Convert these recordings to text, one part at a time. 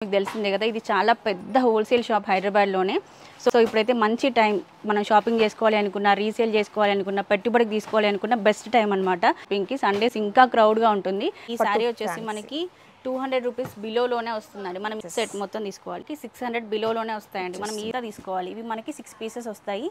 మీకు తెలిసిందే కదా, ఇది చాలా పెద్ద హోల్సేల్ షాప్ హైదరాబాద్లోనే. సో ఇప్పుడైతే మంచి టైం, మనం షాపింగ్ చేసుకోవాలి అనుకున్నా, రీసేల్ చేసుకోవాలి అనుకున్నా, పెట్టుబడికి తీసుకోవాలి అనుకున్న బెస్ట్ టైం అనమాట. పింకి సండేస్ ఇంకా క్రౌడ్గా ఉంటుంది. ఈ శారీ వచ్చేసి మనకి 200 రూపీస్ బిలోలోనే వస్తుందండి. మనం సెట్ మొత్తం తీసుకోవాలి 600 బిలోలోనే వస్తాయండి. మనం ఈజీగా తీసుకోవాలి. ఇవి మనకి 6 పీసెస్ వస్తాయి.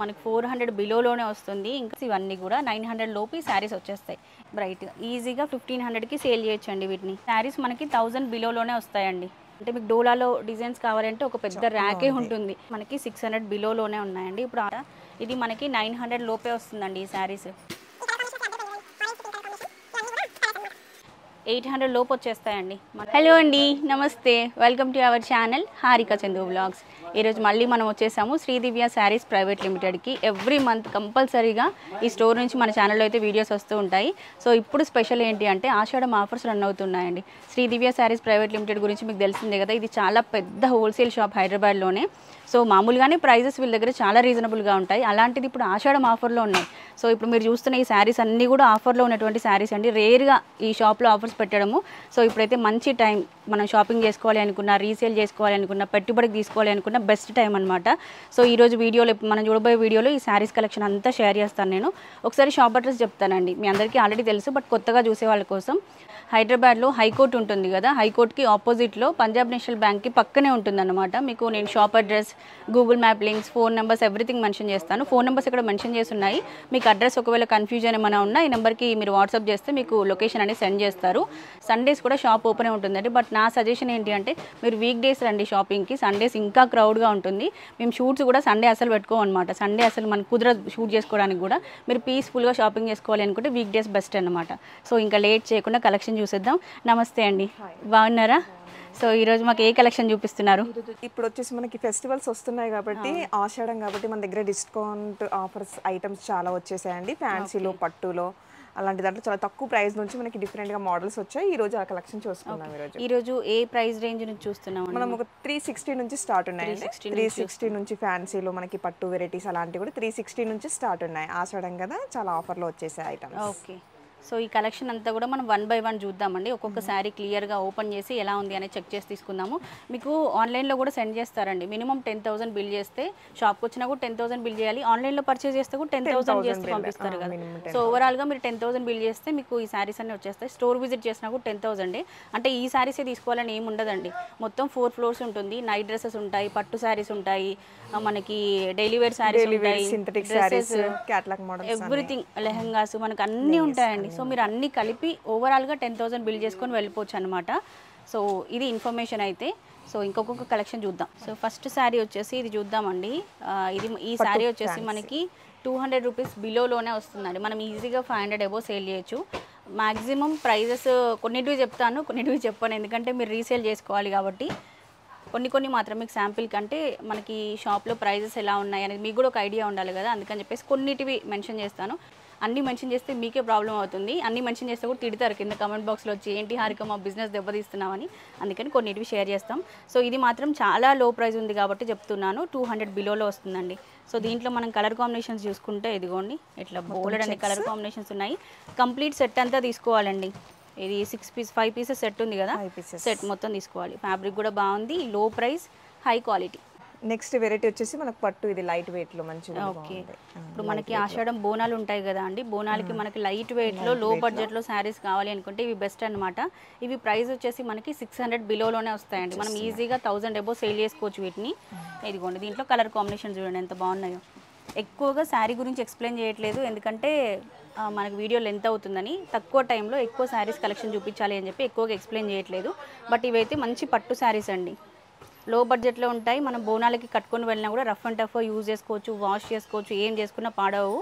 మనకి 400 బిలోలోనే వస్తుంది. ఇంకా ఇవన్నీ కూడా 900 లోపు శారీస్ వచ్చేస్తాయి. బ్రైట్గా ఈజీగా 1500కి సేల్ చేయొచ్చండి. వీటిని శారీస్ మనకి 1000 బిలోలోనే వస్తాయండి. అంటే మీకు డోలాలో డిజైన్స్ కావాలంటే ఒక పెద్ద ర్యాకే ఉంటుంది. మనకి 600 బిలోలోనే ఉన్నాయండి. ఇప్పుడు ఇది మనకి 900 లోపే వస్తుందండి ఈ శారీస్. 800 లోపు వచ్చేస్తాయండి. హలో అండి, నమస్తే, welcome to our channel Harika Chandu vlogs. ఈరోజు మళ్ళీ మనం వచ్చేసాము శ్రీదివ్య శారీస్ ప్రైవేట్ లిమిటెడ్కి. ఎవ్రీ మంత్ కంపల్సరీగా ఈ స్టోర్ నుంచి మన ఛానల్లో అయితే వీడియోస్ వస్తూ ఉంటాయి. సో ఇప్పుడు స్పెషల్ ఏంటి అంటే ఆషాఢం ఆఫర్స్ రన్ అవుతున్నాయండి. శ్రీదివ్య శారీస్ ప్రైవేట్ లిమిటెడ్ గురించి మీకు తెలిసిందే కదా, ఇది చాలా పెద్ద హోల్సేల్ షాప్ హైదరాబాద్లోనే. సో మామూలుగానే ప్రైజెస్ వీళ్ళ దగ్గర చాలా రీజనబుల్గా ఉంటాయి. అలాంటిది ఇప్పుడు ఆషాఢం ఆఫర్లో ఉన్నాయి. సో ఇప్పుడు మీరు చూస్తున్న ఈ శారీస్ అన్నీ కూడా ఆఫర్లో ఉన్నటువంటి శారీస్ అండి. రేర్గా ఈ షాప్లో ఆఫర్స్ పెట్టడము. సో ఇప్పుడైతే మంచి టైం, మనం షాపింగ్ చేసుకోవాలి అనుకున్నా, రీసేల్ చేసుకోవాలి అనుకున్నా, పెట్టుబడికి తీసుకోవాలి అనుకున్న బెస్ట్ టైం అనమాట. సో ఈరోజు వీడియోలో, మనం చూడబోయే వీడియోలో ఈ శారీస్ కలెక్షన్ అంతా షేర్ చేస్తాను నేను. ఒకసారి షాప్ అడ్రస్ చెప్తానండి. మీ అందరికీ ఆల్రెడీ తెలుసు, బట్ కొత్తగా చూసే వాళ్ళ కోసం. హైదరాబాద్లో హైకోర్టు ఉంటుంది కదా, హైకోర్టుకి ఆపోజిట్లో పంజాబ్ నేషనల్ బ్యాంక్కి పక్కనే ఉంటుందన్నమాట. మీకు నేను shop address, Google map links, phone numbers everything mention చేస్తాను. ఫోన్ నెంబర్స్ ఇక్కడ మెన్షన్ చేసి ఉన్నాయి. మీకు అడ్రస్ ఒకవేళ కన్ఫ్యూజన్ ఏమైనా ఉన్నా ఈ నెంబర్కి మీరు వాట్సాప్ చేస్తే మీకు లొకేషన్ అనేది సెండ్ చేస్తారు. సండేస్ కూడా షాప్ ఓపెన్ ఉంటుందండి. బట్ నా సజెషన్ ఏంటి అంటే మీరు వీక్ డేస్ రండి షాపింగ్కి. సండేస్ ఇంకా క్రౌడ్గా ఉంటుంది. మేము షూట్స్ కూడా సండే అసలు పెట్టుకోమన్నమాట. సండే అసలు మనకు కుదరదు షూట్ చేసుకోవడానికి కూడా. మీరు పీస్ఫుల్గా షాపింగ్ చేసుకోవాలి అనుకుంటే వీక్ డేస్ బెస్ట్ అనమాట. సో ఇంకా లేట్ చేయకుండా కలెక్షన్ చూసేద్దాం. నమస్తే అండి, బాగున్నారా? సో ఈరోజు మాకు ఏ కలెక్షన్ చూపిస్తున్నారు? ఇప్పుడు వచ్చేసి మనకి ఫెస్టివల్స్ వస్తున్నాయి కాబట్టి, ఆషాఢం కాబట్టి మన దగ్గర డిస్కౌంట్ ఆఫర్స్ ఐటమ్స్ చాలా వచ్చేసాయండి. ఫ్యాన్సీలో, పట్టులో, అలాంటి దాంట్లో చాలా తక్కువ ప్రైస్ నుంచి మనకి డిఫరెంట్గా మోడల్స్ వచ్చాయి. ఈ రోజు ఆ కలెక్షన్ చూసుకున్నాం. ఈ రోజు ఏ ప్రైస్ రేంజ్ నుంచి చూస్తున్నాం? మనం ఒక 360 నుంచి స్టార్ట్ ఉన్నాయండి. 360 నుంచి ఫ్యాన్సీలో మనకి పట్టు వెరైటీస్ అలాంటివి కూడా 360 నుంచి స్టార్ట్ ఉన్నాయి. ఆషాఢం కదా, చాలా ఆఫర్లో వచ్చేసాయి ఐటమ్స్. ఓకే. సో ఈ కలెక్షన్ అంతా కూడా మనం 1 బై 1 చూద్దామండి. ఒక్కొక్క శారీ క్లియర్గా ఓపెన్ చేసి ఎలా ఉంది అనేది చెక్ చేసి తీసుకుందాము. మీకు ఆన్లైన్లో కూడా సెండ్ చేస్తారండి. మినిమం 10,000 బిల్ చేస్తే, షాప్కి వచ్చినా కూడా 10,000 బిల్ చేయాలి. ఆన్లైన్లో పర్చేస్ చేస్తే కూడా 10,000 చేస్తే పంపిస్తారు కదా. సో ఓవరాల్గా మీరు 10,000 బిల్ చేస్తే మీకు ఈ శారీస్ అన్నీ వచ్చేస్తాయి. స్టోర్ విజిట్ చేసినా కూడా 10,000. అంటే ఈ శారీసే తీసుకోవాలని ఏమి ఉండదండి. మొత్తం 4 ఫ్లోర్స్ ఉంటుంది. నైట్ డ్రెస్సెస్ ఉంటాయి, పట్టు శారీస్ ఉంటాయి, మనకి డైలీ వేర్ శారీస్ ఉంటాయి, డ్రెస్సెస్, ఎవ్రీథింగ్, లెహంగాస్, మనకు అన్నీ ఉంటాయండి. సో మీరు అన్నీ కలిపి ఓవరాల్గా 10,000 బిల్ చేసుకొని వెళ్ళిపోవచ్చు అనమాట. సో ఇది ఇన్ఫర్మేషన్ అయితే. సో ఇంకొక కలెక్షన్ చూద్దాం. సో ఫస్ట్ శారీ వచ్చేసి ఇది చూద్దామండి. ఈ శారీ వచ్చేసి మనకి 200 రూపీస్ బిలోలోనే వస్తుందండి. మనం ఈజీగా 500 అబోవ్ సేల్ చేయొచ్చు. మ్యాక్సిమం ప్రైజెస్ కొన్నిటివి చెప్తాను, కొన్నిటివి చెప్పాను, ఎందుకంటే మీరు రీసేల్ చేసుకోవాలి కాబట్టి. కొన్ని మాత్రం మీకు శాంపిల్ కంటే మనకి షాప్లో ప్రైజెస్ ఎలా ఉన్నాయి అనేది మీకు కూడా ఒక ఐడియా ఉండాలి కదా, అందుకని చెప్పేసి కొన్నిటివి మెన్షన్ చేస్తాను. అన్నీ మెన్షన్ చేస్తే మీకే ప్రాబ్లం అవుతుంది. అన్నీ మెన్షన్ చేస్తే కూడా తిడతారు కింద కమెంట్ బాక్స్లో వచ్చి, ఏంటి హారిక మా బిజినెస్ దెబ్బతీస్తున్నామని. అందుకని కొన్నిటివి షేర్ చేస్తాం. సో ఇది మాత్రం చాలా లో ప్రైస్ ఉంది కాబట్టి చెప్తున్నాను. 200 బిలోలో వస్తుందండి. సో దీంట్లో మనం కలర్ కాంబినేషన్స్ చూసుకుంటే ఇదిగోండి, ఇట్లా బోల్డ్ అనే కలర్ కాంబినేషన్స్ ఉన్నాయి. కంప్లీట్ సెట్ అంతా తీసుకోవాలండి. ఇది 5 పీసెస్ సెట్ ఉంది కదా, సెట్ మొత్తం తీసుకోవాలి. ఫ్యాబ్రిక్ కూడా బాగుంది, లో price, high quality. Next variety వచ్చేసి మనకు పట్టు, ఇది లైట్ వెయిట్ లో మంచిగా. ఓకే. ఇప్పుడు మనకి ఆషాఢం బోనాలు ఉంటాయి కదా అండి, బోనాలకి మనకి లైట్ వెయిట్ లో, లో బడ్జెట్ లో శారీస్ కావాలి అనుకుంటే ఇవి బెస్ట్ అనమాట. ఇవి ప్రైస్ వచ్చేసి మనకి 600 బిలోలోనే వస్తాయండి. మనం ఈజీగా 1000 అబోవ్ సేల్ చేసుకోవచ్చు వీటిని. ఇదిగోండి, దీంట్లో కలర్ కాంబినేషన్ చూడండి ఎంత బాగున్నాయో. ఎక్కువగా శారీ గురించి ఎక్స్ప్లెయిన్ చేయట్లేదు, ఎందుకంటే మనకు వీడియో లెంత్ అవుతుందని. తక్కువ టైంలో ఎక్కువ శారీస్ కలెక్షన్ చూపించాలి అని చెప్పి ఎక్కువగా ఎక్స్ప్లెయిన్ చేయట్లేదు. బట్ ఇవైతే మంచి పట్టు శారీస్ అండి, లో బడ్జెట్లో ఉంటాయి. మనం బోనాలకి కట్టుకొని వెళ్ళినా కూడా రఫ్ అండ్ టఫ్ యూజ్ చేసుకోవచ్చు, వాష్ చేసుకోవచ్చు, ఏం చేసుకున్నా పాడవు.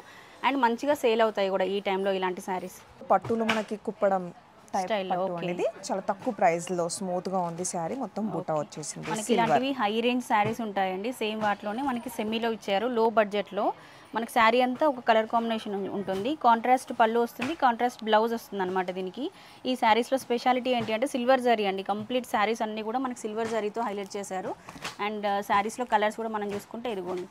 అండ్ మంచిగా సేల్ అవుతాయి కూడా ఈ టైంలో ఇలాంటి శారీస్. పట్టులో మనకి కుప్పడం స్టైల్లో అనేది చాలా తక్కువ ప్రైస్ లో స్మూత్ గా ఉంది శారీ. మొత్తం బూటా వచ్చేసింది. మనకి ఇలాంటివి హై రేంజ్ శారీస్ ఉంటాయండి. సేమ్ వాటిలోనే మనకి సెమీలో ఇచ్చారు, లో బడ్జెట్లో. మనకి శారీ అంతా ఒక కలర్ కాంబినేషన్ ఉంటుంది. కాంట్రాస్ట్ పళ్ళు వస్తుంది, కాంట్రాస్ట్ బ్లౌజ్ వస్తుంది అనమాట దీనికి. ఈ శారీస్లో స్పెషాలిటీ ఏంటి అంటే సిల్వర్ జరీ అండి. కంప్లీట్ శారీస్ అన్నీ కూడా మనకి సిల్వర్ జరీతో హైలైట్ చేశారు. అండ్ శారీస్లో కలర్స్ కూడా మనం చూసుకుంటే ఇదిగోండి,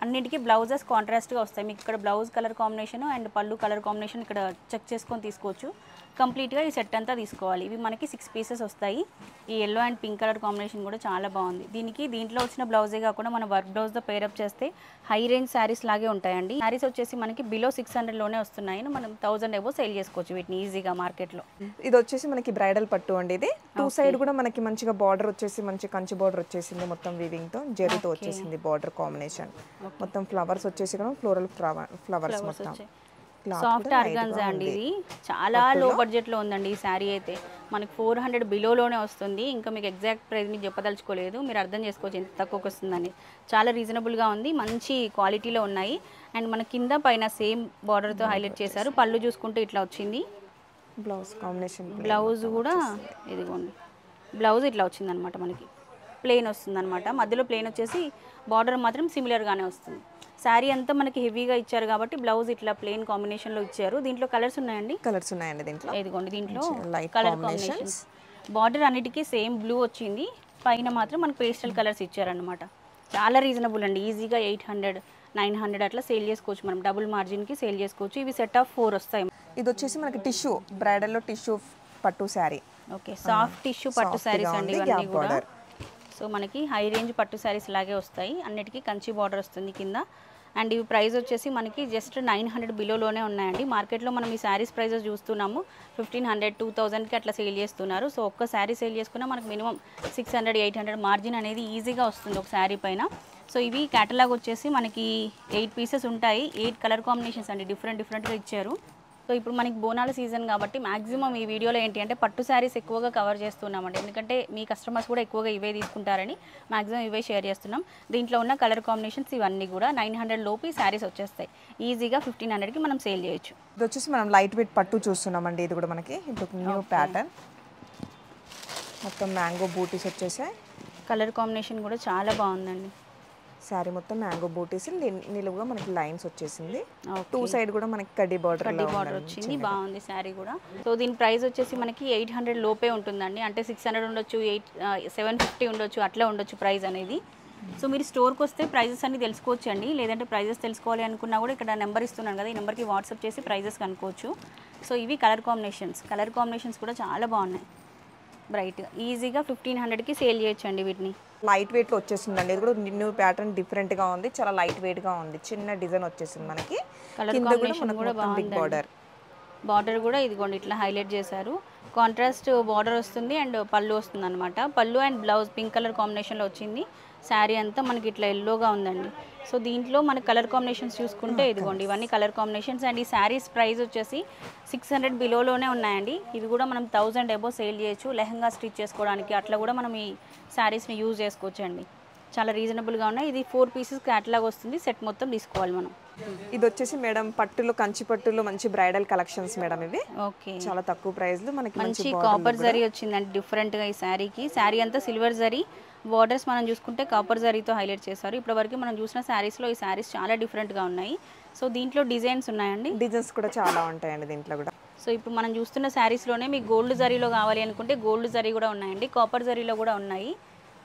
అన్నిటికీ బ్లౌజెస్ కాంట్రాస్ట్గా వస్తాయి. మీకు ఇక్కడ బ్లౌజ్ కలర్ కాంబినేషన్ అండ్ పళ్ళు కలర్ కాంబినేషన్ ఇక్కడ చెక్ చేసుకొని తీసుకోవచ్చు. కంప్లీట్గా ఈ సెట్ అంతా తీసుకోవాలి. ఇవి మనకి 6 పీసెస్ వస్తాయి. ఈ yellow and pink colour combination కూడా చాలా బాగుంది. దీంట్లో వచ్చిన బ్లౌజే కాకుండా మన వర్క్ బ్లౌజ్తో పేరప్ చేస్తే హై రేంజ్ శారీస్ లాగే ఉంటాయండి. శారీస్ వచ్చేసి మనకి బిలో 600లోనే వస్తున్నాయి. మనం 1000 ఏవో సేల్ చేసుకోవచ్చు వీటిని ఈజీగా మార్కెట్లో. ఇది వచ్చేసి మనకి బ్రైడల్ పట్టు అండి. ఇది 2 సైడ్ కూడా మనకి మంచిగా బార్డర్ వచ్చేసి మంచి కంచి బార్డర్ వచ్చేసింది. మొత్తం వీవింగ్ తో జరీతో వచ్చేసింది బార్డర్ కాంబినేషన్. మొత్తం ఫ్లవర్స్ వచ్చేసి కూడా ఫ్లోరల్ ఫ్లవర్స్ మొత్తం. సాఫ్ట్ ఆర్గాన్జా అండి. ఇది చాలా లో బడ్జెట్లో ఉందండి ఈ శారీ అయితే. మనకి 400 బిలోలోనే వస్తుంది. ఇంకా మీకు ఎగ్జాక్ట్ ప్రైస్ మీకు చెప్పదలుచుకోలేదు, మీరు అర్థం చేసుకోవచ్చు ఎంత తక్కువకి వస్తుందని. చాలా రీజనబుల్గా ఉంది, మంచి క్వాలిటీలో ఉన్నాయి. అండ్ మన కింద పైన సేమ్ బార్డర్తో హైలైట్ చేశారు. పళ్ళు చూసుకుంటే ఇట్లా వచ్చింది. బ్లౌజ్ కాంబినేషన్, బ్లౌజ్ కూడా ఇదిగోండి, బ్లౌజ్ ఇట్లా వచ్చిందనమాట. మనకి ప్లెయిన్ వస్తుందన్నమాట. మధ్యలో ప్లెయిన్ వచ్చేసి బార్డర్ మాత్రం సిమిలర్గానే వస్తుంది. శారీ అంతా మనకి హెవీగా ఇచ్చారు కాబట్టి బ్లౌజ్ ఇట్లా ప్లెయిన్ కాంబినేషన్లో ఇచ్చారు. దీంట్లో కలర్స్ ఉన్నాయండి. కలర్స్ ఉన్నాయండి దీంట్లో. ఇదిగోండి దీంట్లో కలర్ కాంబినేషన్స్. బార్డర్ అన్నిటికీ సేమ్ బ్లూ వచ్చింది, పైన మాత్రం మనకు పేస్టల్ కలర్స్ ఇచ్చారనమాట. చాలా రీజనబుల్ అండి. ఈజీగా 800, 900 అట్లా సేల్ చేసుకోవచ్చు. మనం డబుల్ మార్జిన్కి సేల్ చేసుకోవచ్చు. ఇవి సెట్ ఆఫ్ 4 వస్తాయి. ఇది వచ్చేసి మనకి టిష్యూ, బ్రైడల్లో టిష్యూ పట్టు శారీ. ఓకే, సాఫ్ట్ టిష్యూ పట్టు శారీస్ అండి ఇవన్నీ కూడా. సో మనకి హై రేంజ్ పట్టు శారీస్ లాగే వస్తాయి. అన్నిటికీ కంచి బార్డర్ వస్తుంది కింద. అండ్ ఇవి ప్రైస్ వచ్చేసి మనకి జస్ట్ 900 బిలోలోనే ఉన్నాయండి. మార్కెట్లో మనం ఈ శారీస్ ప్రైజెస్ చూస్తున్నాము 1500, 2000కి అట్లా సేల్ చేస్తున్నారు. సో ఒక్క శారీ సేల్ చేసుకున్నా మనకు మినిమం 600, 800 మార్జిన్ అనేది ఈజీగా వస్తుంది ఒక శారీ పైన. సో ఇవి కేటలాగ్ వచ్చేసి మనకి 8 పీసెస్ ఉంటాయి. 8 కలర్ కాంబినేషన్స్ అండి, డిఫరెంట్గా ఇచ్చారు. సో ఇప్పుడు మనకి బోనాల సీజన్ కాబట్టి మాక్సిమం ఈ వీడియోలో ఏంటి అంటే పట్టు శారీస్ ఎక్కువగా కవర్ చేస్తున్నామండి. ఎందుకంటే మీ కస్టమర్స్ కూడా ఎక్కువగా ఇవే తీసుకుంటారని మాక్సిమం ఇవే షేర్ చేస్తున్నాం. దీంట్లో ఉన్న కలర్ కాంబినేషన్స్ ఇవన్నీ కూడా 900 లోపు ఈ శారీస్ వచ్చేస్తాయి. ఈజీగా 1500కి మనం సేల్ చేయొచ్చు. ఇది వచ్చేసి మనం లైట్ వెయిట్ పట్టు చూస్తున్నామండి. ఇది కూడా మనకి ఇప్పుడు న్యూ ప్యాటర్న్, మొత్తం మ్యాంగో బూటీస్ వచ్చేసాయి. కలర్ కాంబినేషన్ కూడా చాలా బాగుందండి. శారీ మొత్తం మ్యాంగో బూటీస్, నిలువుగా మనకి లైన్స్ వచ్చేసింది. 2 సైడ్ కూడా మనకి కడ్డీ బార్డర్ వచ్చింది. బాగుంది శారీ కూడా. సో దీని ప్రైస్ వచ్చేసి మనకి 800 లోపే ఉంటుందండి. అంటే 600 ఉండొచ్చు, 750 ఉండొచ్చు, అట్లా ఉండొచ్చు ప్రైస్ అనేది. సో మీరు స్టోర్కి వస్తే ప్రైజెస్ అన్ని తెలుసుకోవచ్చు అండి. లేదంటే ప్రైజెస్ తెలుసుకోవాలి అనుకున్నా కూడా ఇక్కడ నెంబర్ ఇస్తున్నాను కదా, ఈ నెంబర్కి వాట్సాప్ చేసి ప్రైజెస్ కనుక్కోవచ్చు. సో ఇవి కలర్ కాంబినేషన్స్ కూడా చాలా బాగున్నాయి. బ్రైట్ ఈజీగా 1500కి సేల్ చేయొచ్చు అండి వీటిని. లైట్ వెయిట్లో వచ్చేసిందండి. ఇది కూడా న్యూ ప్యాటర్న్ డిఫరెంట్గా ఉంది, చాలా లైట్ వెయిట్గా ఉంది. చిన్న డిజైన్ వచ్చేసింది మనకి. కలర్ కాంబినేషన్ కూడా బాగుంది. బార్డర్ కూడా ఇదిగోండి ఇట్లా హైలైట్ చేశారు. కాంట్రాస్ట్ బార్డర్ వస్తుంది అండ్ పళ్ళు వస్తుంది అనమాట. పళ్ళు అండ్ బ్లౌజ్ పింక్ కలర్ కాంబినేషన్లో వచ్చింది. శారీ అంతా మనకి ఇట్లా ఎల్లోగా ఉందండి. సో దీంట్లో మనకి కలర్ కాంబినేషన్స్ చూసుకుంటే ఇదిగోండి ఇవన్నీ కలర్ కాంబినేషన్స్. అండ్ ఈ శారీస్ ప్రైస్ వచ్చేసి 600 బిలోలోనే ఉన్నాయండి. ఇవి కూడా మనం 1000 ఎబో సేల్ చేయొచ్చు. లెహంగా స్టిచ్ చేసుకోవడానికి అట్లా కూడా మనం ఈ శారీస్ని యూజ్ చేసుకోవచ్చు అండి. చాలా రీజనబుల్గా ఉన్నాయి. ఇది 4 పీసెస్ క్యాటలాగ్ వస్తుంది. సెట్ మొత్తం తీసుకోవాలి మనం. ఇది వచ్చేసి మేడం పట్టులో, కంచి పట్టులో మంచి బ్రైడల్ కలెక్షన్స్ మేడం ఇవి. ఓకే, చాలా తక్కువ ప్రైస్లో మనకి మంచి కాపర్ జరీ వచ్చిందండి డిఫరెంట్గా ఈ శారీకి. శారీ అంతా సిల్వర్ జరీ, బార్డర్స్ మనం చూసుకుంటే కాపర్ జరీతో హైలైట్ చేశారు. ఇప్పటివరకు మనం చూసిన శారీస్లో ఈ శారీస్ చాలా డిఫరెంట్గా ఉన్నాయి. సో దీంట్లో డిజైన్స్ ఉన్నాయండి. డిజైన్స్ కూడా చాలా ఉంటాయండి దీంట్లో కూడా. సో ఇప్పుడు మనం చూస్తున్న శారీస్లోనే మీకు గోల్డ్ జరీలో కావాలి అనుకుంటే గోల్డ్ జరీ కూడా ఉన్నాయండి, కాపర్ జరీలో కూడా ఉన్నాయి.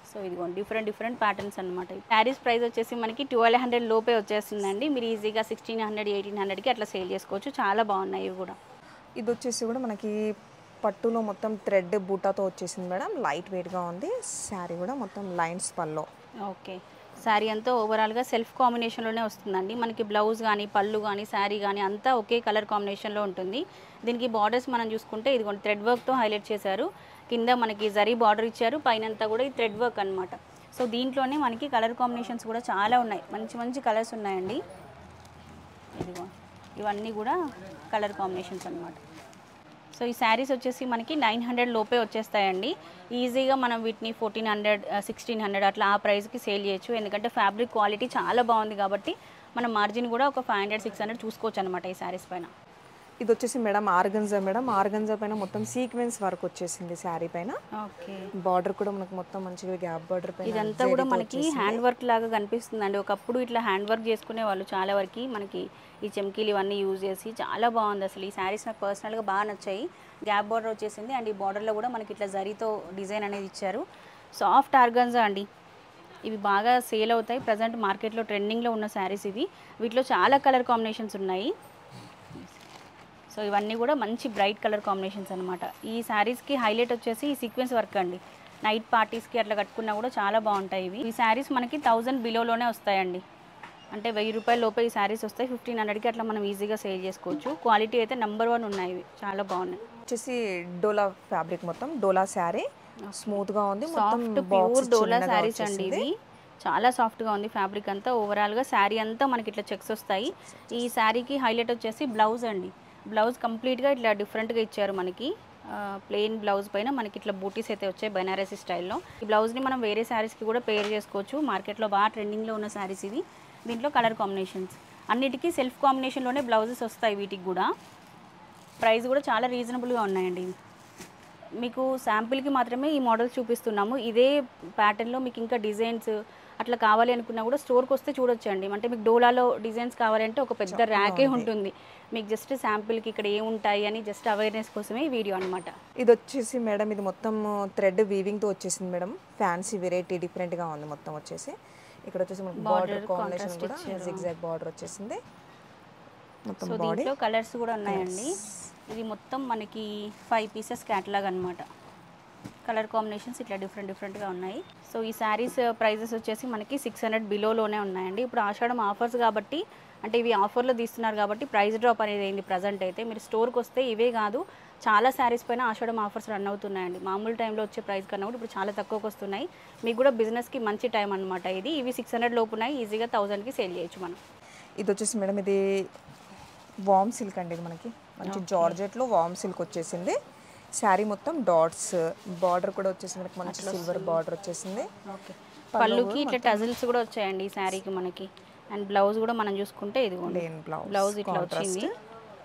సో ఇదిగోండి డిఫరెంట్ ప్యాటర్న్స్ అనమాట. శారీస్ ప్రైస్ వచ్చేసి మనకి 1200 లోపే వచ్చేస్తుందండి. మీరు ఈజీగా 1600, 1800కి అట్లా సేల్ చేసుకోవచ్చు. చాలా బాగున్నాయి ఇవి కూడా. ఇది వచ్చేసి కూడా మనకి పట్టులో మొత్తం థ్రెడ్ బూటాతో వచ్చేసింది మేడం. లైట్ వెయిట్గా ఉంది. శారీ కూడా మొత్తం లైన్స్ పల్లో. ఓకే, శారీ అంతా ఓవరాల్గా సెల్ఫ్ కాంబినేషన్లోనే వస్తుందండి. మనకి బ్లౌజ్ కానీ పళ్ళు కానీ శారీ కానీ అంతా ఒకే కలర్ కాంబినేషన్లో ఉంటుంది. దీనికి బార్డర్స్ మనం చూసుకుంటే ఇదిగోండి థ్రెడ్ వర్క్తో హైలైట్ చేశారు. కింద మనకి జరీ బార్డర్ ఇచ్చారు, పైనంతా కూడా ఈ థ్రెడ్ వర్క్ అనమాట. సో దీంట్లోనే మనకి కలర్ కాంబినేషన్స్ కూడా చాలా ఉన్నాయి. మంచి కలర్స్ ఉన్నాయండి. ఇదిగో ఇవన్నీ కూడా కలర్ కాంబినేషన్స్ అనమాట. సో ఈ శారీస్ వచ్చేసి మనకి 900 లోపే వచ్చేస్తాయండి. ఈజీగా మనం వీటిని 1400, 1600 అట్లా ఆ ప్రైస్కి సేల్ చేయొచ్చు. ఎందుకంటే ఫ్యాబ్రిక్ క్వాలిటీ చాలా బాగుంది కాబట్టి మనం మార్జిన్ కూడా ఒక 500, 600 చూసుకోవచ్చు అనమాట ఈ శారీస్ పైన. ఇది వచ్చేసి మేడం ఆర్గంజా మేడం. ఆర్గంజా పైన మొత్తం సీక్వెన్స్ వర్క్ వచ్చేసింది శారీ పైన. ఓకే, బార్డర్ కూడా మనకు మొత్తం మంచిగా గ్యాప్ బార్డర్ పైన. ఇదంతా కూడా మనకి హ్యాండ్ వర్క్ లాగా కనిపిస్తుందండి. ఒకప్పుడు ఇట్లా హ్యాండ్ వర్క్ చేసుకునే వాళ్ళు చాలా వరకు. మనకి ఈ చెమ్కీలు ఇవన్నీ యూజ్ చేసి చాలా బాగుంది అసలు. ఈ శారీస్ నాకు పర్సనల్గా బాగా నచ్చాయి. గ్యాప్ బార్డర్ వచ్చేసింది అండ్ ఈ బార్డర్లో కూడా మనకి ఇట్లా జరీతో డిజైన్ అనేది ఇచ్చారు. సాఫ్ట్ ఆర్గంజా అండి. ఇవి బాగా సేల్ అవుతాయి. ప్రజెంట్ మార్కెట్లో ట్రెండింగ్లో ఉన్న శారీస్ ఇవి. వీటిలో చాలా కలర్ కాంబినేషన్స్ ఉన్నాయి. సో ఇవన్నీ కూడా మంచి బ్రైట్ కలర్ కాంబినేషన్స్ అనమాట. ఈ శారీస్కి హైలైట్ వచ్చేసి ఈ సీక్వెన్స్ వర్క్ అండి. నైట్ పార్టీస్కి అట్లా కట్టుకున్నా కూడా చాలా బాగుంటాయి ఇవి. ఈ శారీస్ మనకి 1000 బిలోలోనే వస్తాయండి. అంటే 1000 రూపాయల లోపే ఈ శారీస్ వస్తాయి. 1500కి అట్లా మనం ఈజీగా సేల్ చేసుకోవచ్చు. క్వాలిటీ అయితే నెంబర్ 1 ఉన్నాయి ఇవి, చాలా బాగున్నాయి. వచ్చేసి డోలా ఫ్యాబ్రిక్, మొత్తం డోలా శారీ స్మూత్గా ఉంది, సాఫ్ట్ ప్యూర్ డోలా శారీస్ అండి ఇవి. చాలా సాఫ్ట్గా ఉంది ఫ్యాబ్రిక్ అంతా. ఓవరాల్గా శారీ అంతా మనకి ఇట్లా చెక్స్ వస్తాయి. ఈ శారీకి హైలైట్ వచ్చేసి బ్లౌజ్ అండి. బ్లౌజ్ కంప్లీట్గా ఇట్లా డిఫరెంట్గా ఇచ్చారు మనకి. ప్లెయిన్ బ్లౌజ్ పైన మనకి ఇట్లా బూటీస్ అయితే వచ్చాయి బెనారసీ స్టైల్లో. ఈ బ్లౌజ్ని మనం వేరే శారీస్కి కూడా పేర్ చేసుకోవచ్చు. మార్కెట్లో బాగా ట్రెండింగ్లో ఉన్న శారీస్ ఇవి. దీంట్లో కలర్ కాంబినేషన్స్ అన్నిటికీ సెల్ఫ్ కాంబినేషన్లోనే బ్లౌజెస్ వస్తాయి వీటికి కూడా. ప్రైస్ కూడా చాలా రీజనబుల్గా ఉన్నాయండి. మీకు శాంపిల్కి మాత్రమే ఈ మోడల్స్ చూపిస్తున్నాము. ఇదే ప్యాటర్న్లో మీకు ఇంకా డిజైన్స్ అట్లా కావాలి అనుకున్నా కూడా స్టోర్కి వస్తే చూడొచ్చండి. అంటే మీకు డోలాలో డిజైన్స్ కావాలంటే ఒక పెద్ద ర్యాకే ఉంటుంది. మీకు జస్ట్ శాంపిల్కి ఇక్కడ ఏముంటాయి అని జస్ట్ అవేర్నెస్ కోసమే ఈ వీడియో అనమాట. ఇది వచ్చేసి మేడం, ఇది మొత్తం థ్రెడ్ వీవింగ్తో వచ్చేసింది మేడం. ఫ్యాన్సీ వెరైటీ డిఫరెంట్గా ఉంది మొత్తం వచ్చేసి. ఇక్కడ వచ్చేసి మనకి బార్డర్ కాంబినేషన్ కూడా జిగ్జాగ్ బార్డర్ వచ్చేసింది మొత్తం. సో దీంట్లో కలర్స్ కూడా ఉన్నాయండి. ఇది మొత్తం మనకి 5 పీసెస్ క్యాటలాగ్ అనమాట. కలర్ కాంబినేషన్స్ ఇట్లా డిఫరెంట్గా ఉన్నాయి. సో ఈ శారీస్ ప్రైజెస్ వచ్చేసి మనకి 600 బిలోలోనే ఉన్నాయండి. ఇప్పుడు ఆషాఢం ఆఫర్స్ కాబట్టి, అంటే ఇవి ఆఫర్లో తీస్తున్నారు కాబట్టి ప్రైస్ డ్రాప్ అనేది అయింది ప్రజెంట్ అయితే. మీరు స్టోర్కి వస్తే ఇవే కాదు చాలా శారీస్ పైన ఆషాఢం ఆఫర్స్ రన్ అవుతున్నాయండి. మామూలు టైంలో వచ్చే ప్రైస్ కన్నా కూడా ఇప్పుడు చాలా తక్కువకి వస్తున్నాయి. మీకు కూడా బిజినెస్కి మంచి టైం అనమాట ఇది. ఇవి 600 లోపు ఉన్నాయి, ఈజీగా 1000కి సేల్ చేయొచ్చు మనం. ఇది వచ్చేసి మేడం, ఇది వామ్ సిల్క్ అండి. ఇది మనకి మంచి జార్జెట్లో వామ్ సిల్క్ వచ్చేసింది. శారీ మొత్తం డాట్స్, బార్డర్ కూడా వచ్చేసి మనకి మంచి సిల్వర్ బార్డర్ వచ్చేసింది. ఓకే, పళ్ళుకి ఇట్లా టజిల్స్ కూడా వచ్చాయండి ఈ శారీకి మనకి. అండ్ బ్లౌజ్ కూడా మనం చూసుకుంటే ఇది బ్లౌజ్ ఇట్లా వచ్చింది,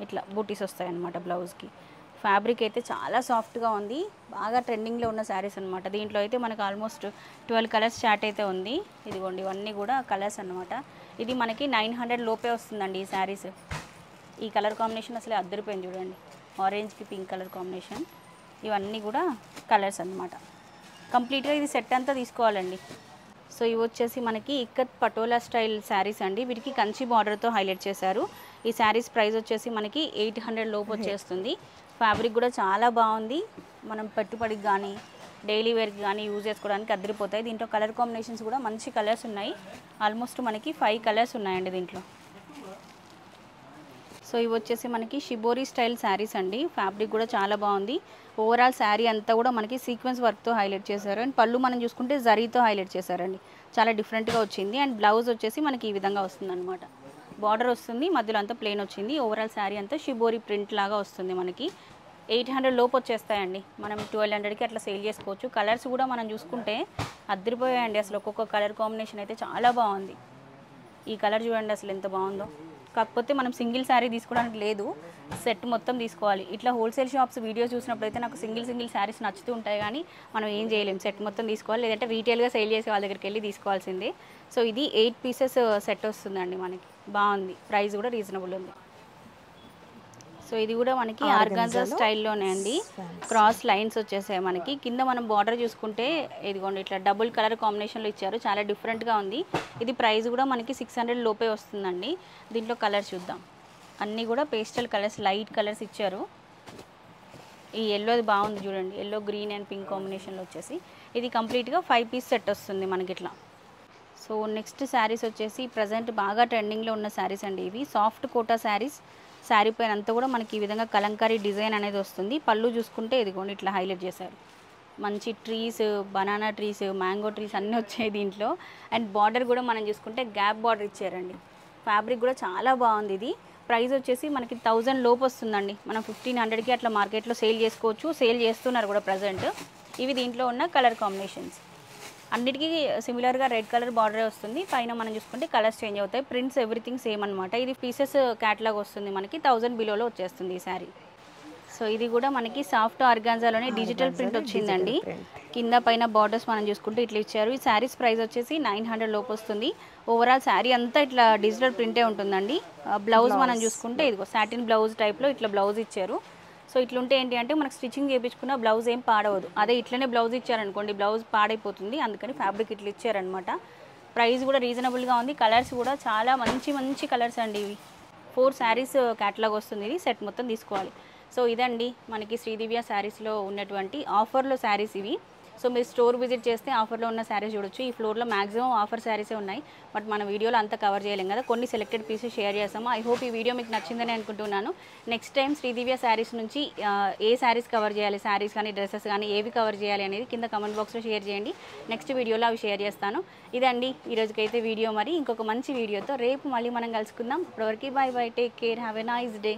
ఇట్లా బూటీస్ వస్తాయి అనమాట బ్లౌజ్కి. ఫ్యాబ్రిక్ అయితే చాలా సాఫ్ట్గా ఉంది, బాగా ట్రెండింగ్లో ఉన్న శారీస్ అనమాట. దీంట్లో అయితే మనకు ఆల్మోస్ట్ 12 కలర్స్ చార్ట్ అయితే ఉంది. ఇదిగోండి ఇవన్నీ కూడా కలర్స్ అనమాట. ఇది మనకి 900 లోపే వస్తుందండి ఈ శారీస్. ఈ కలర్ కాంబినేషన్ అసలు అద్దరిపోయింది చూడండి, ఆరెంజ్కి పింక్ కలర్ కాంబినేషన్. ఇవన్నీ కూడా కలర్స్ అనమాట. కంప్లీట్గా ఇది సెట్ అంతా తీసుకోవాలండి. సో ఇవి వచ్చేసి మనకి ఇక్కత్ పటోలా స్టైల్ శారీస్ అండి. వీటికి కంచి బార్డర్తో హైలైట్ చేశారు. ఈ శారీస్ ప్రైస్ వచ్చేసి మనకి 800 లోపు వచ్చేస్తుంది. ఫ్యాబ్రిక్ కూడా చాలా బాగుంది. మనం పెట్టుబడికి కానీ డైలీ వేర్కి కానీ యూజ్ చేసుకోవడానికి అద్దరిపోతాయి. దీంట్లో కలర్ కాంబినేషన్స్ కూడా మంచి కలర్స్ ఉన్నాయి. ఆల్మోస్ట్ మనకి 5 కలర్స్ ఉన్నాయండి దీంట్లో. సో ఇవి వచ్చేసి మనకి షిబోరి స్టైల్ శారీస్ అండి. ఫ్యాబ్రిక్ కూడా చాలా బాగుంది. ఓవరాల్ శారీ అంతా కూడా మనకి సీక్వెన్స్ వర్క్తో హైలైట్ చేశారు. అండ్ పళ్ళు మనం చూసుకుంటే జరీతో హైలైట్ చేశారండి, చాలా డిఫరెంట్గా వచ్చింది. అండ్ బ్లౌజ్ వచ్చేసి మనకి ఈ విధంగా వస్తుంది అనమాట. బార్డర్ వస్తుంది, మధ్యలో అంతా ప్లెయిన్ వచ్చింది. ఓవరాల్ శారీ అంతా షిబోరి ప్రింట్ లాగా వస్తుంది మనకి. 800 లోపు వచ్చేస్తాయండి. మనం 1200కి అట్లా సేల్ చేసుకోవచ్చు. కలర్స్ కూడా మనం చూసుకుంటే అద్దరిపోయాయండి అసలు. ఒక్కొక్క కలర్ కాంబినేషన్ అయితే చాలా బాగుంది. ఈ కలర్ చూడండి అసలు ఎంత బాగుందో. కాకపోతే మనం సింగిల్ శారీ తీసుకోవడానికి లేదు, సెట్ మొత్తం తీసుకోవాలి. ఇట్లా హోల్సేల్ షాప్స్ వీడియో చూసినప్పుడు అయితే నాకు సింగిల్ శారీస్ నచ్చుతూ ఉంటాయి, కానీ మనం ఏం చేయలేం, సెట్ మొత్తం తీసుకోవాలి. లేదంటే రీటైల్గా సేల్ చేసే వాళ్ళ దగ్గరికి వెళ్ళి తీసుకోవాల్సిందే. సో ఇది 8 పీసెస్ సెట్ వస్తుందండి మనకి. బాగుంది, ప్రైస్ కూడా రీజనబుల్ ఉంది. సో ఇది కూడా మనకి ఆర్గాన్జా స్టైల్లోనే అండి. క్రాస్ లైన్స్ వచ్చేసాయి మనకి. కింద మనం బార్డర్ చూసుకుంటే ఇదిగోండి ఇట్లా డబుల్ కలర్ కాంబినేషన్లో ఇచ్చారు, చాలా డిఫరెంట్గా ఉంది. ఇది ప్రైస్ కూడా మనకి 600 లోపే వస్తుందండి. దీంట్లో కలర్ చూద్దాం. అన్నీ కూడా పేస్టల్ కలర్స్, లైట్ కలర్స్ ఇచ్చారు. ఈ ఎల్లోది బాగుంది చూడండి, ఎల్లో గ్రీన్ అండ్ పింక్ కాంబినేషన్లో వచ్చేసి. ఇది కంప్లీట్గా 5 పీస్ సెట్ వస్తుంది మనకి ఇట్లా. సో నెక్స్ట్ శారీస్ వచ్చేసి ప్రజెంట్ బాగా ట్రెండింగ్లో ఉన్న శారీస్ అండి ఇవి. Soft quota saris. శారీ పైన అంతా కూడా మనకి ఈ విధంగా కలంకారీ డిజైన్ అనేది వస్తుంది. పళ్ళు చూసుకుంటే ఇదిగోండి ఇట్లా హైలైట్ చేశారు. మంచి trees, banana trees, mango trees అన్నీ వచ్చాయి దీంట్లో. అండ్ బార్డర్ కూడా మనం చూసుకుంటే గ్యాప్ బార్డర్ ఇచ్చారండి. ఫ్యాబ్రిక్ కూడా చాలా బాగుంది. ఇది ప్రైస్ వచ్చేసి మనకి 1000 లోపు వస్తుందండి. మనం 1500కి అట్లా మార్కెట్లో సేల్ చేసుకోవచ్చు, సేల్ చేస్తున్నారు కూడా ప్రజెంట్. ఇవి దీంట్లో ఉన్న కలర్ కాంబినేషన్స్. అన్నిటికీ సిమిలర్గా రెడ్ కలర్ బార్డరే వస్తుంది. పైన మనం చూసుకుంటే కలర్స్ చేంజ్ అవుతాయి. ప్రింట్స్ ఎవ్రీథింగ్ సేమ్ అనమాట. ఇది పీసెస్ క్యాటలాగ్ వస్తుంది మనకి. 1000 బిలోలో వచ్చేస్తుంది ఈ శారీ. సో ఇది కూడా మనకి సాఫ్ట్ ఆర్గాన్జాలోనే డిజిటల్ ప్రింట్ వచ్చిందండి. కింద పైన బార్డర్స్ మనం చూసుకుంటే ఇట్లా ఇచ్చారు. ఈ శారీస్ ప్రైస్ వచ్చేసి 900 లోపు వస్తుంది. ఓవరాల్ శారీ అంతా ఇట్లా డిజిటల్ ప్రింటే ఉంటుందండి. బ్లౌజ్ మనం చూసుకుంటే ఇదిగో సాటిన్ బ్లౌజ్ టైప్లో ఇట్లా బ్లౌజ్ ఇచ్చారు. సో ఇట్లుంటే ఏంటి అంటే మనకు స్టిచ్చింగ్ చేయించుకున్న బ్లౌజ్ ఏం పాడవదు. అదే ఇట్లనే బ్లౌజ్ ఇచ్చారనుకోండి బ్లౌజ్ పాడైపోతుంది. అందుకని ఫ్యాబ్రిక్ ఇట్లా ఇచ్చారనమాట. ప్రైస్ కూడా రీజనబుల్గా ఉంది. కలర్స్ కూడా చాలా మంచి కలర్స్ అండి ఇవి. 4 శారీస్ క్యాటలాగ్ వస్తుంది, ఇది సెట్ మొత్తం తీసుకోవాలి. సో ఇదండి మనకి శ్రీదివ్య శారీస్లో ఉన్నటువంటి ఆఫర్లో శారీస్ ఇవి. సో మీరు స్టోర్ విజిట్ చేస్తే ఆఫర్లో ఉన్న శారీస్ చూడొచ్చు. ఈ ఫ్లోర్లో మాక్సిమం ఆఫర్ శారీసే ఉన్నాయి, బట్ మన వీడియోలో అంతా కవర్ చేయలేం కదా, కొన్ని సెలెక్టెడ్ పీసెస్ షేర్ చేస్తాము. ఐ హోప్ ఈ వీడియో మీకు నచ్చిందని అనుకుంటున్నాను. నెక్స్ట్ టైం శ్రీదివ్య శారీస్ నుంచి ఏ శారీస్ కవర్ చేయాలి, శారీస్ కానీ డ్రెస్సెస్ కానీ ఏవి కవర్ చేయాలి అనేది కింద కమెంట్ బాక్స్లో షేర్ చేయండి. నెక్స్ట్ వీడియోలో అవి షేర్ చేస్తాను. ఇదండి ఈరోజుకైతే వీడియో. మరి ఇంకొక మంచి వీడియోతో రేపు మళ్ళీ మనం కలుసుకుందాం. ఇప్పటివరకు by by, take care, have a nice day.